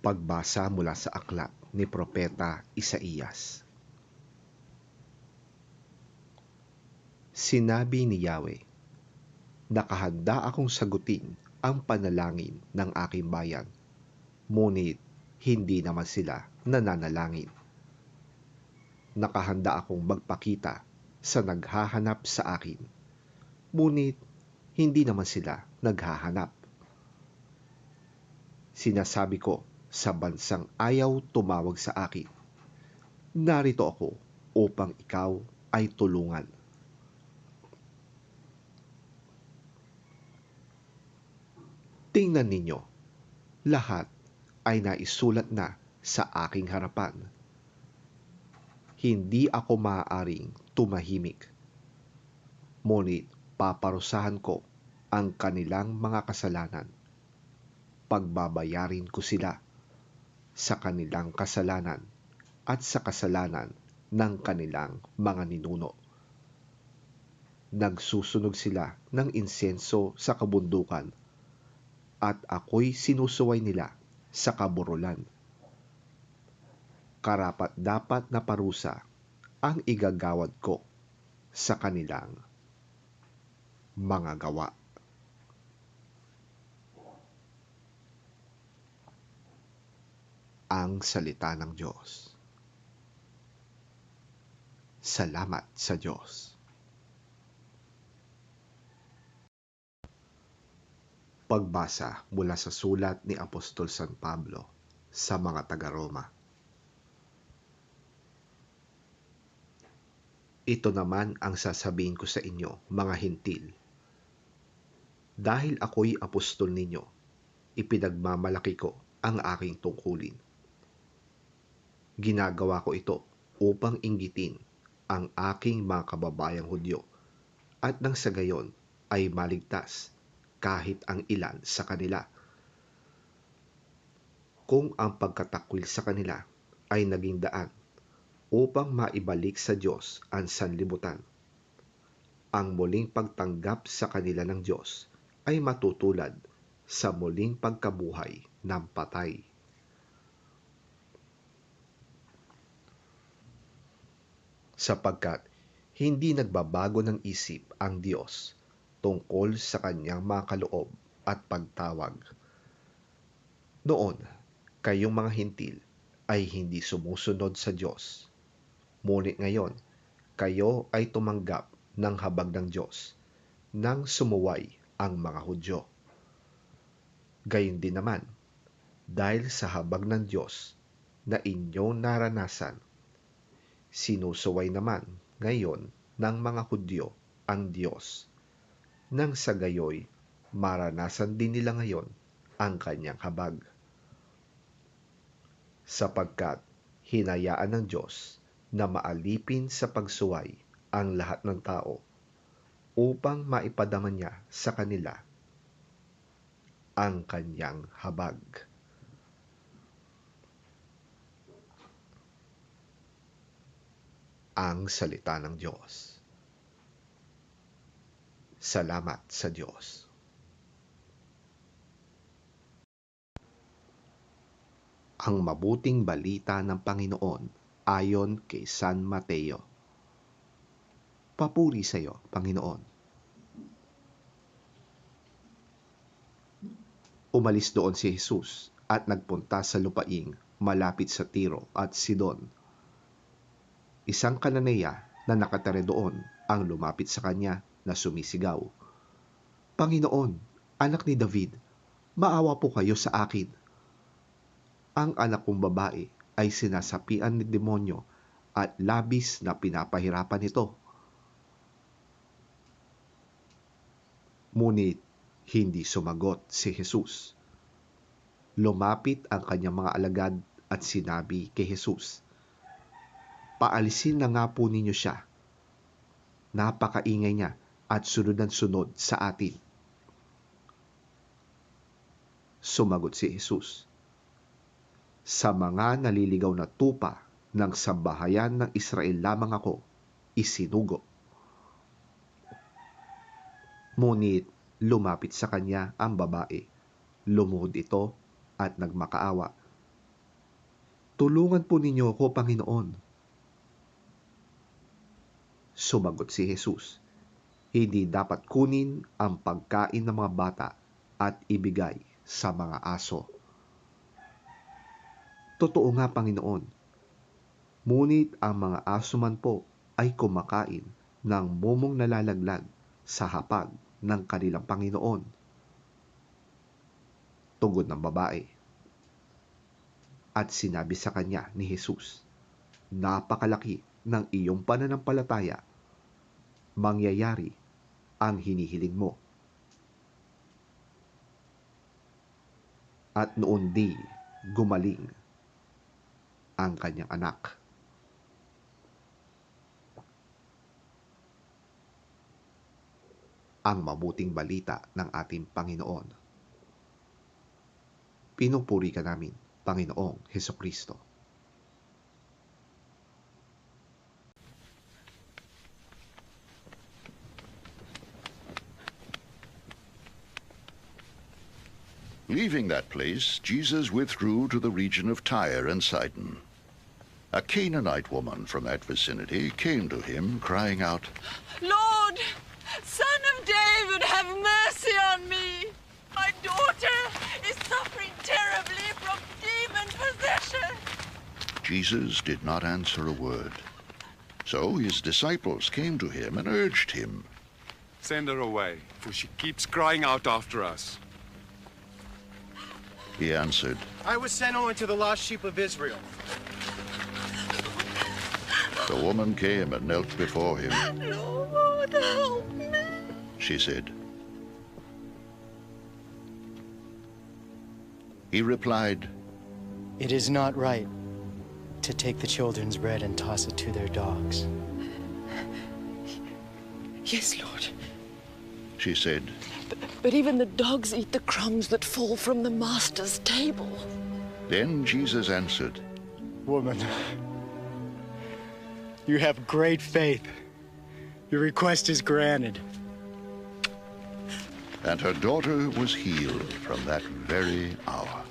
Pagbasa mula sa aklat ni Propeta Isaías. Sinabi ni Yahweh, nakahanda akong sagutin ang panalangin ng aking bayan, ngunit hindi naman sila nananalangin. Nakahanda akong magpakita sa naghahanap sa akin, ngunit hindi naman sila naghahanap. Sinasabi ko sa bansang ayaw tumawag sa akin, narito ako upang ikaw ay tulungan. Tingnan ninyo, lahat ay naisulat na sa aking harapan. Hindi ako maaaring tumahimik, ngunit paparusahan ko ang kanilang mga kasalanan. Pagbabayarin ko sila sa kanilang kasalanan at sa kasalanan ng kanilang mga ninuno. Nagsusunog sila ng insenso sa kabundukan at ako'y sinusuway nila sa kaburulan. Karapat-dapat na parusa ang igagawad ko sa kanilang mga gawa. Ang salita ng Diyos. Salamat sa Diyos. Pagbasa mula sa sulat ni Apostol San Pablo sa mga taga-Roma. Ito naman ang sasabihin ko sa inyo, mga hintil. Dahil ako'y apostol ninyo, ipinagmamalaki ko ang aking tungkulin. Ginagawa ko ito upang inggitin ang aking mga kababayang Hudyo at nang sa gayon ay maligtas kahit ang ilan sa kanila. Kung ang pagkatakwil sa kanila ay naging daan upang maibalik sa Diyos ang sanlibutan, ang muling pagtanggap sa kanila ng Diyos ay matutulad sa muling pagkabuhay ng patay. Sapagkat hindi nagbabago ng isip ang Diyos tungkol sa kanyang mga kaloob at pagtawag. Noon, kayong mga hintil ay hindi sumusunod sa Diyos. Ngunit ngayon, kayo ay tumanggap ng habag ng Diyos nang sumuway ang mga Hudyo. Gayon din naman, dahil sa habag ng Diyos na inyong naranasan, sinusuway naman ngayon ng mga Hudyo ang Diyos, nang sa gayoy maranasan din nila ngayon ang kanyang habag. Sapagkat hinayaan ng Diyos na maalipin sa pagsuway ang lahat ng tao upang maipadama niya sa kanila ang kanyang habag. Ang salita ng Diyos. Salamat sa Diyos. Ang mabuting balita ng Panginoon ayon kay San Mateo. Papuri sa iyo, Panginoon. Umalis doon si Jesus at nagpunta sa lupaing malapit sa Tiro at Sidon. Isang Kananeya na nakatira doon ang lumapit sa kanya na sumisigaw, Panginoon, anak ni David, maawa po kayo sa akin. Ang anak kong babae ay sinasapian ng demonyo at labis na pinapahirapan ito. Ngunit hindi sumagot si Jesus. Lumapit ang kanyang mga alagad at sinabi kay Jesus, paalisin na nga po ninyo siya. Napakaingay niya at sunod ng sunod sa atin. Sumagot si Jesus, sa mga naliligaw na tupa ng sambahayan ng Israel lamang ako isinugo. Ngunit lumapit sa kanya ang babae. Lumuhod ito at nagmakaawa. Tulungan po ninyo ako, Panginoon. Sumagot si Jesus, hindi dapat kunin ang pagkain ng mga bata at ibigay sa mga aso. Totoo nga, Panginoon. Ngunit ang mga aso man po ay kumakain ng mumong nalalaglag sa hapag ng kanilang Panginoon. Tugon ng babae. At sinabi sa kanya ni Jesus, napakalaki ng iyong pananampalataya. Mangyayari ang hinihiling mo. At noon di gumaling ang kanyang anak. Ang mabuting balita ng ating Panginoon. Pinupuri ka namin, Panginoong Hesukristo. Leaving that place, Jesus withdrew to the region of Tyre and Sidon. A Canaanite woman from that vicinity came to him, crying out, Lord, Son of David, have mercy on me. My daughter is suffering terribly from demon possession. Jesus did not answer a word. So his disciples came to him and urged him. Send her away, for she keeps crying out after us. He answered, I was sent only to the lost sheep of Israel. The woman came and knelt before him. Lord, help me. She said. He replied, It is not right to take the children's bread and toss it to their dogs. Yes, Lord. She said, But even the dogs eat the crumbs that fall from the master's table. Then Jesus answered, Woman, you have great faith. Your request is granted. and her daughter was healed from that very hour.